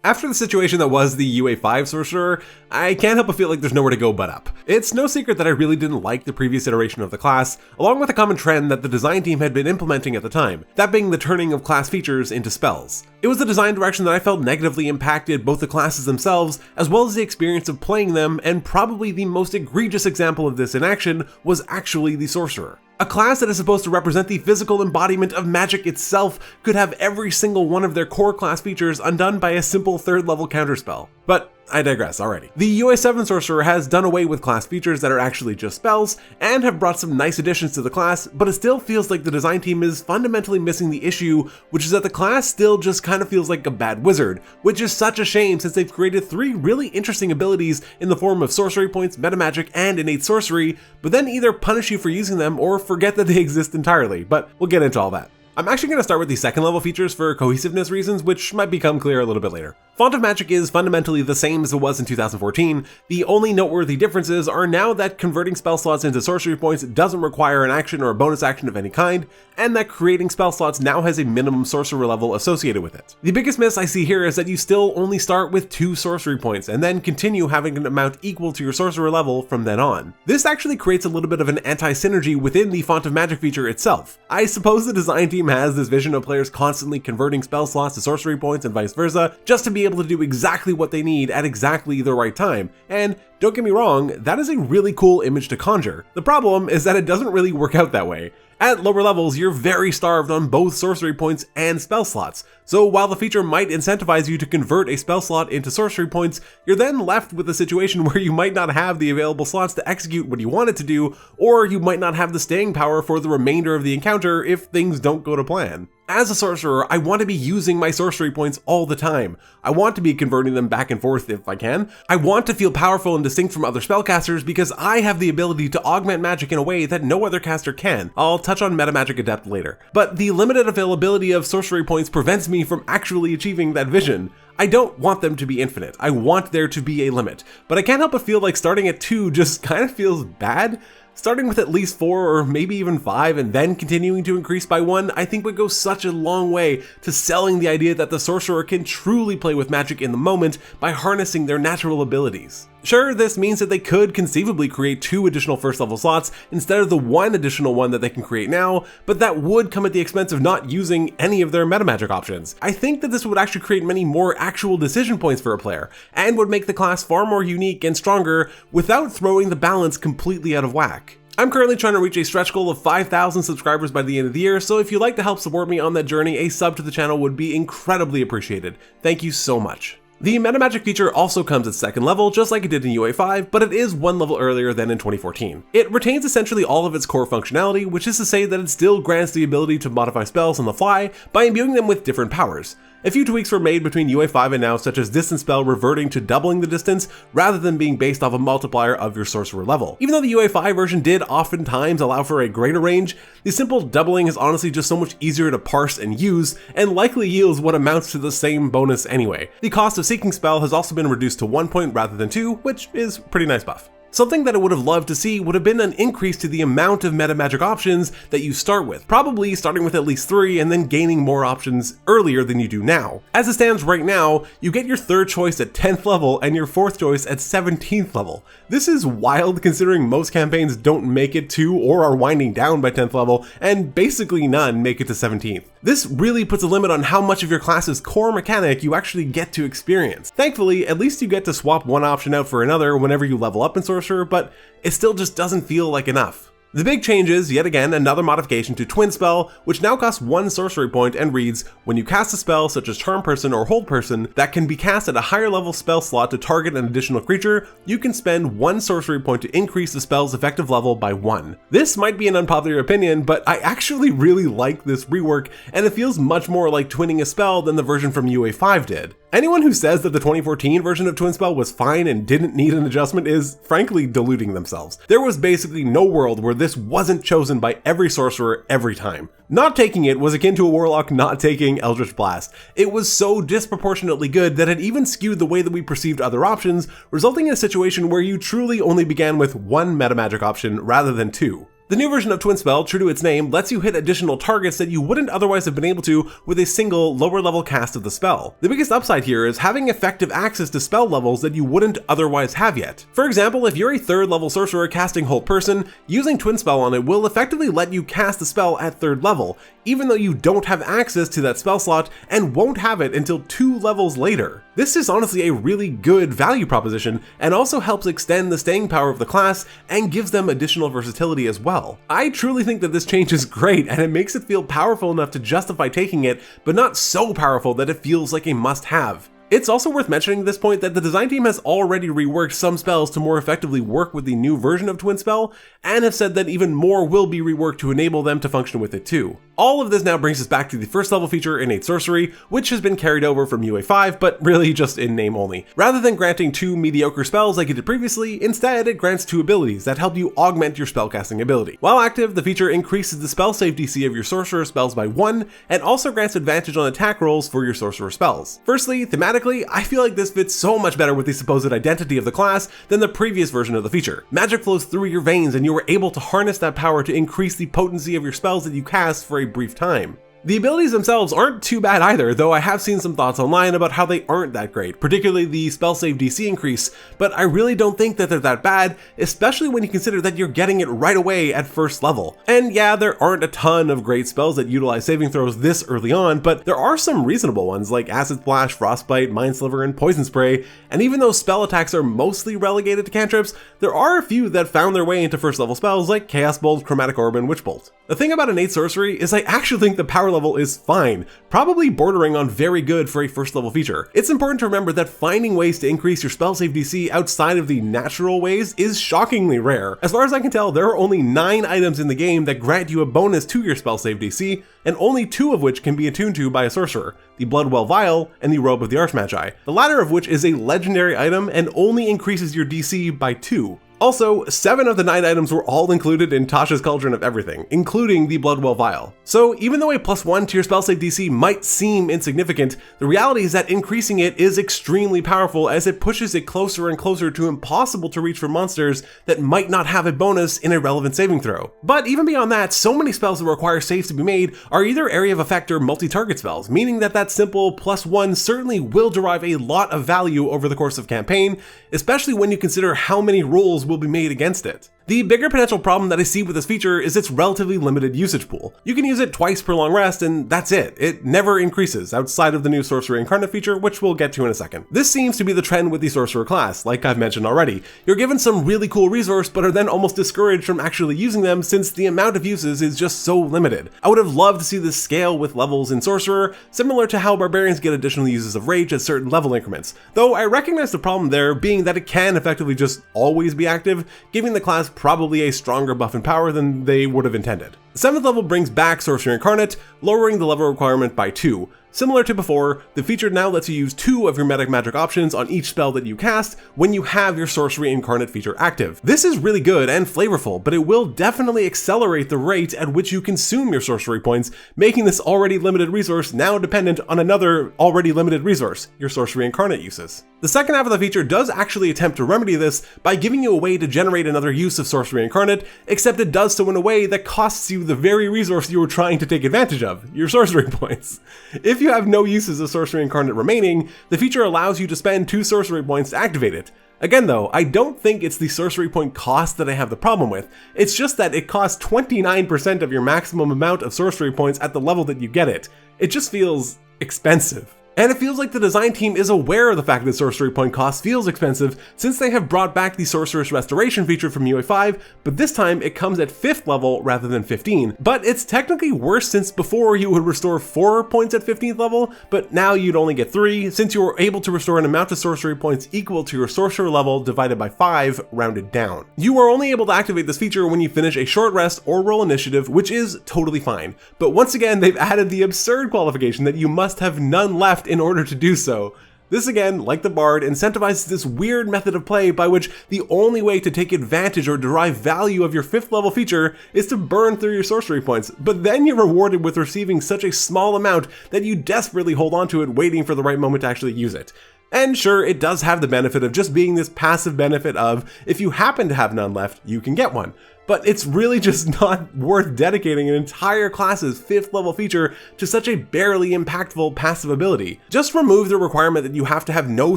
After the situation that was the UA 5 Sorcerer, I can't help but feel like there's nowhere to go but up. It's no secret that I really didn't like the previous iteration of the class, along with a common trend that the design team had been implementing at the time, that being the turning of class features into spells. It was the design direction that I felt negatively impacted both the classes themselves, as well as the experience of playing them, and probably the most egregious example of this in action was actually the Sorcerer. A class that is supposed to represent the physical embodiment of magic itself could have every single one of their core class features undone by a simple 3rd level counterspell. But I digress already. The UA 7 Sorcerer has done away with class features that are actually just spells, and have brought some nice additions to the class, but it still feels like the design team is fundamentally missing the issue, which is that the class still just kind of feels like a bad wizard, which is such a shame since they've created 3 really interesting abilities in the form of sorcery points, metamagic, and innate sorcery, but then either punish you for using them or forget that they exist entirely, but we'll get into all that. I'm actually going to start with the 2nd level features for cohesiveness reasons, which might become clear a little bit later. Font of Magic is fundamentally the same as it was in 2014, the only noteworthy differences are now that converting spell slots into sorcery points doesn't require an action or a bonus action of any kind, and that creating spell slots now has a minimum sorcerer level associated with it. The biggest miss I see here is that you still only start with 2 sorcery points, and then continue having an amount equal to your sorcerer level from then on. This actually creates a little bit of an anti-synergy within the Font of Magic feature itself. I suppose the design team has this vision of players constantly converting spell slots to sorcery points and vice versa, just to be able to do exactly what they need at exactly the right time, and don't get me wrong, that is a really cool image to conjure. The problem is that it doesn't really work out that way. At lower levels, you're very starved on both sorcery points and spell slots, so while the feature might incentivize you to convert a spell slot into sorcery points, you're then left with a situation where you might not have the available slots to execute what you want it to do, or you might not have the staying power for the remainder of the encounter if things don't go to plan. As a sorcerer, I want to be using my sorcery points all the time. I want to be converting them back and forth if I can. I want to feel powerful and distinct from other spellcasters because I have the ability to augment magic in a way that no other caster can. I'll touch on Metamagic Adept later. But the limited availability of sorcery points prevents me from actually achieving that vision. I don't want them to be infinite. I want there to be a limit. But I can't help but feel like starting at 2 just kind of feels bad. Starting with at least 4 or maybe even 5 and then continuing to increase by 1, I think would go such a long way to selling the idea that the sorcerer can truly play with magic in the moment by harnessing their natural abilities. Sure, this means that they could conceivably create 2 additional 1st level slots instead of the 1 additional one that they can create now, but that would come at the expense of not using any of their metamagic options. I think that this would actually create many more actual decision points for a player, and would make the class far more unique and stronger without throwing the balance completely out of whack. I'm currently trying to reach a stretch goal of 5,000 subscribers by the end of the year, so if you'd like to help support me on that journey, a sub to the channel would be incredibly appreciated. Thank you so much. The Metamagic feature also comes at 2nd level, just like it did in UA 5, but it is 1 level earlier than in 2014. It retains essentially all of its core functionality, which is to say that it still grants the ability to modify spells on the fly by imbuing them with different powers. A few tweaks were made between UA 5 and now, such as distance spell reverting to doubling the distance rather than being based off a multiplier of your sorcerer level. Even though the UA 5 version did oftentimes allow for a greater range, the simple doubling is honestly just so much easier to parse and use, and likely yields what amounts to the same bonus anyway. The cost of seeking spell has also been reduced to 1 point rather than 2, which is a pretty nice buff. Something that I would have loved to see would have been an increase to the amount of metamagic options that you start with, probably starting with at least 3 and then gaining more options earlier than you do now. As it stands right now, you get your 3rd choice at 10th level and your 4th choice at 17th level. This is wild considering most campaigns don't make it to or are winding down by 10th level, and basically none make it to 17th. This really puts a limit on how much of your class's core mechanic you actually get to experience. Thankfully, at least you get to swap one option out for another whenever you level up in Sorcerer, but it still just doesn't feel like enough. The big change is, yet again, another modification to Twin Spell, which now costs 1 sorcery point and reads, when you cast a spell such as Charm Person or Hold Person that can be cast at a higher level spell slot to target an additional creature, you can spend 1 sorcery point to increase the spell's effective level by 1. This might be an unpopular opinion, but I actually really like this rework, and it feels much more like twinning a spell than the version from UA 5 did. Anyone who says that the 2014 version of Twin Spell was fine and didn't need an adjustment is frankly deluding themselves. There was basically no world where this wasn't chosen by every sorcerer every time. Not taking it was akin to a warlock not taking Eldritch Blast. It was so disproportionately good that it even skewed the way that we perceived other options, resulting in a situation where you truly only began with 1 metamagic option rather than 2. The new version of Twin Spell, true to its name, lets you hit additional targets that you wouldn't otherwise have been able to with a single lower level cast of the spell. The biggest upside here is having effective access to spell levels that you wouldn't otherwise have yet. For example, if you're a 3rd level sorcerer casting Hold Person, using Twin Spell on it will effectively let you cast the spell at 3rd level, even though you don't have access to that spell slot and won't have it until 2 levels later. This is honestly a really good value proposition and also helps extend the staying power of the class and gives them additional versatility as well. I truly think that this change is great and it makes it feel powerful enough to justify taking it, but not so powerful that it feels like a must-have. It's also worth mentioning at this point that the design team has already reworked some spells to more effectively work with the new version of Twin Spell, and have said that even more will be reworked to enable them to function with it too. All of this now brings us back to the 1st level feature, Innate Sorcery, which has been carried over from UA 5, but really just in name only. Rather than granting 2 mediocre spells like it did previously, instead it grants 2 abilities that help you augment your spellcasting ability. While active, the feature increases the spell save DC of your Sorcerer spells by 1, and also grants advantage on attack rolls for your Sorcerer spells. Firstly, thematically, I feel like this fits so much better with the supposed identity of the class than the previous version of the feature. Magic flows through your veins and you are able to harness that power to increase the potency of your spells that you cast for a brief time. The abilities themselves aren't too bad either, though I have seen some thoughts online about how they aren't that great, particularly the spell save DC increase, but I really don't think that they're that bad, especially when you consider that you're getting it right away at 1st level. And yeah, there aren't a ton of great spells that utilize saving throws this early on, but there are some reasonable ones like Acid Splash, Frostbite, Mind Sliver, and Poison Spray, and even though spell attacks are mostly relegated to cantrips, there are a few that found their way into 1st level spells like Chaos Bolt, Chromatic Orb, and Witch Bolt. The thing about Innate Sorcery is I actually think the power level is fine, probably bordering on very good for a 1st level feature. It's important to remember that finding ways to increase your spell save DC outside of the natural ways is shockingly rare. As far as I can tell, there are only 9 items in the game that grant you a bonus to your spell save DC, and only 2 of which can be attuned to by a sorcerer, the Bloodwell Vial and the Robe of the Archmagi, the latter of which is a legendary item and only increases your DC by 2. Also, 7 of the 9 items were all included in Tasha's Cauldron of Everything, including the Bloodwell Vial. So even though a +1 to your spell save DC might seem insignificant, the reality is that increasing it is extremely powerful as it pushes it closer and closer to impossible to reach for monsters that might not have a bonus in a relevant saving throw. But even beyond that, so many spells that require saves to be made are either area of effect or multi-target spells, meaning that that simple +1 certainly will derive a lot of value over the course of campaign, especially when you consider how many rolls will be made against it. The bigger potential problem that I see with this feature is its relatively limited usage pool. You can use it twice per long rest and that's it. It never increases outside of the new Sorcerer Incarnate feature, which we'll get to in a second. This seems to be the trend with the Sorcerer class, like I've mentioned already. You're given some really cool resource, but are then almost discouraged from actually using them since the amount of uses is just so limited. I would have loved to see this scale with levels in Sorcerer, similar to how Barbarians get additional uses of Rage at certain level increments, though I recognize the problem there being that it can effectively just always be active, giving the class probably a stronger buff in power than they would have intended. The 7th level brings back Sorcerer Incarnate, lowering the level requirement by 2. Similar to before, the feature now lets you use 2 of your Metamagic options on each spell that you cast when you have your Sorcery Incarnate feature active. This is really good and flavorful, but it will definitely accelerate the rate at which you consume your sorcery points, making this already limited resource now dependent on another already limited resource, your Sorcery Incarnate uses. The second half of the feature does actually attempt to remedy this by giving you a way to generate another use of Sorcery Incarnate, except it does so in a way that costs you the very resource you were trying to take advantage of, your sorcery points. If you have no uses of Sorcery Incarnate remaining, the feature allows you to spend 2 sorcery points to activate it. Again though, I don't think it's the sorcery point cost that I have the problem with, it's just that it costs 29% of your maximum amount of sorcery points at the level that you get it. It just feels expensive. And it feels like the design team is aware of the fact that sorcery point cost feels expensive since they have brought back the Sorceress Restoration feature from UA 5, but this time it comes at 5th level rather than 15. But it's technically worse since before you would restore 4 points at 15th level, but now you'd only get 3 since you were able to restore an amount of sorcery points equal to your sorcerer level divided by 5 rounded down. You are only able to activate this feature when you finish a short rest or roll initiative, which is totally fine. But once again, they've added the absurd qualification that you must have none left in order to do so. This again, like the Bard, incentivizes this weird method of play by which the only way to take advantage or derive value of your 5th level feature is to burn through your sorcery points, but then you're rewarded with receiving such a small amount that you desperately hold on to it waiting for the right moment to actually use it. And sure, it does have the benefit of just being this passive benefit of, if you happen to have none left, you can get one. but it's really just not worth dedicating an entire class's 5th level feature to such a barely impactful passive ability. Just remove the requirement that you have to have no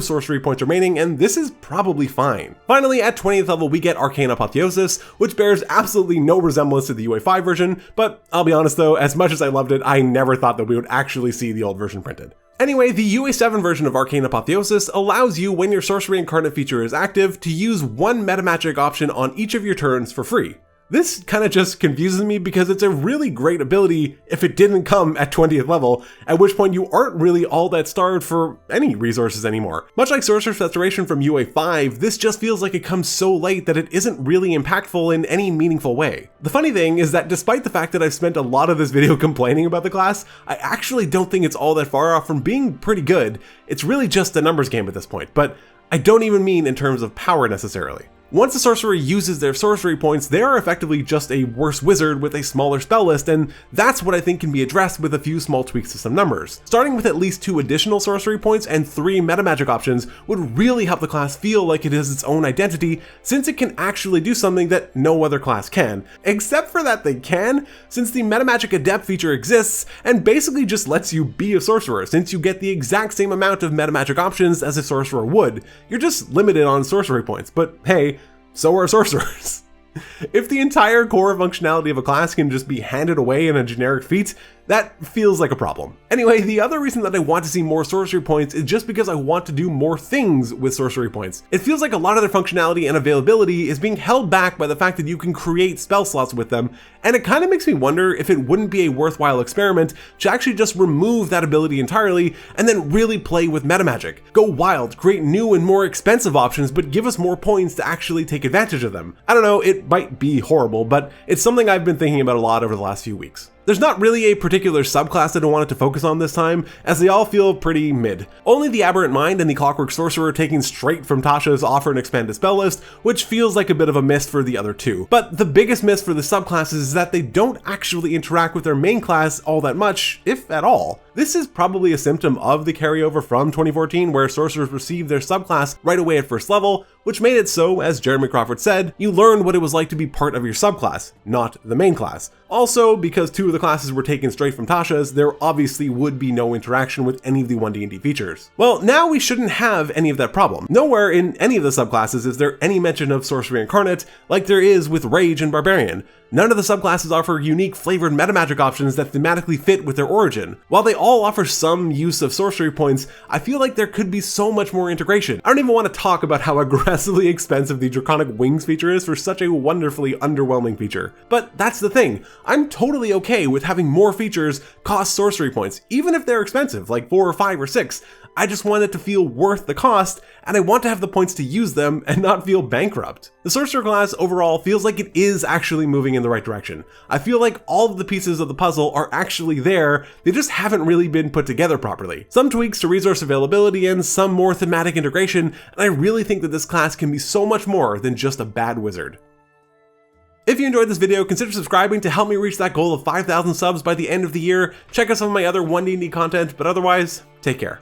sorcery points remaining, and this is probably fine. Finally, at 20th level we get Arcane Apotheosis, which bears absolutely no resemblance to the UA 5 version, but I'll be honest though, as much as I loved it, I never thought that we would actually see the old version printed. Anyway, the UA 7 version of Arcane Apotheosis allows you, when your Sorcery Incarnate feature is active, to use one Metamagic option on each of your turns for free. This kind of just confuses me because it's a really great ability if it didn't come at 20th level, at which point you aren't really all that starved for any resources anymore. Much like Sorcerer's Restoration from UA 5, this just feels like it comes so late that it isn't really impactful in any meaningful way. The funny thing is that despite the fact that I've spent a lot of this video complaining about the class, I actually don't think it's all that far off from being pretty good. It's really just a numbers game at this point, but I don't even mean in terms of power necessarily. Once a sorcerer uses their sorcery points, they are effectively just a worse wizard with a smaller spell list, and that's what I think can be addressed with a few small tweaks to some numbers. Starting with at least 2 additional sorcery points and 3 metamagic options would really help the class feel like it is its own identity, since it can actually do something that no other class can. Except for that they can, since the Metamagic Adept feature exists and basically just lets you be a sorcerer, since you get the exact same amount of metamagic options as a sorcerer would. You're just limited on sorcery points, but hey, so are sorcerers. If the entire core functionality of a class can just be handed away in a generic feat, that feels like a problem. Anyway, the other reason that I want to see more sorcery points is just because I want to do more things with sorcery points. It feels like a lot of their functionality and availability is being held back by the fact that you can create spell slots with them, and it kind of makes me wonder if it wouldn't be a worthwhile experiment to actually just remove that ability entirely and then really play with metamagic. Go wild, create new and more expensive options, but give us more points to actually take advantage of them. I don't know, it might be horrible, but it's something I've been thinking about a lot over the last few weeks. There's not really a particular subclass that I wanted to focus on this time, as they all feel pretty mid. Only the Aberrant Mind and the Clockwork Sorcerer taking straight from Tasha's offer an expanded spell list, which feels like a bit of a miss for the other two. But the biggest miss for the subclasses is that they don't actually interact with their main class all that much, if at all. This is probably a symptom of the carryover from 2014, where sorcerers received their subclass right away at first level, which made it so, as Jeremy Crawford said, you learned what it was like to be part of your subclass, not the main class. Also, because 2 of the classes were taken straight from Tasha's, there obviously would be no interaction with any of the One D&D features. Well, now we shouldn't have any of that problem. Nowhere in any of the subclasses is there any mention of Sorcery Incarnate, like there is with Rage and Barbarian. None of the subclasses offer unique flavored metamagic options that thematically fit with their origin. While they all offer some use of sorcery points, I feel like there could be so much more integration. I don't even want to talk about how aggressively expensive the Draconic Wings feature is for such a wonderfully underwhelming feature. But that's the thing, I'm totally okay with having more features cost sorcery points, even if they're expensive, like 4 or 5 or 6. I just want it to feel worth the cost, and I want to have the points to use them and not feel bankrupt. The Sorcerer class overall feels like it is actually moving in the right direction. I feel like all of the pieces of the puzzle are actually there, they just haven't really been put together properly. Some tweaks to resource availability and some more thematic integration, and I really think that this class can be so much more than just a bad wizard. If you enjoyed this video, consider subscribing to help me reach that goal of 5,000 subs by the end of the year. Check out some of my other One D&D content, but otherwise, take care.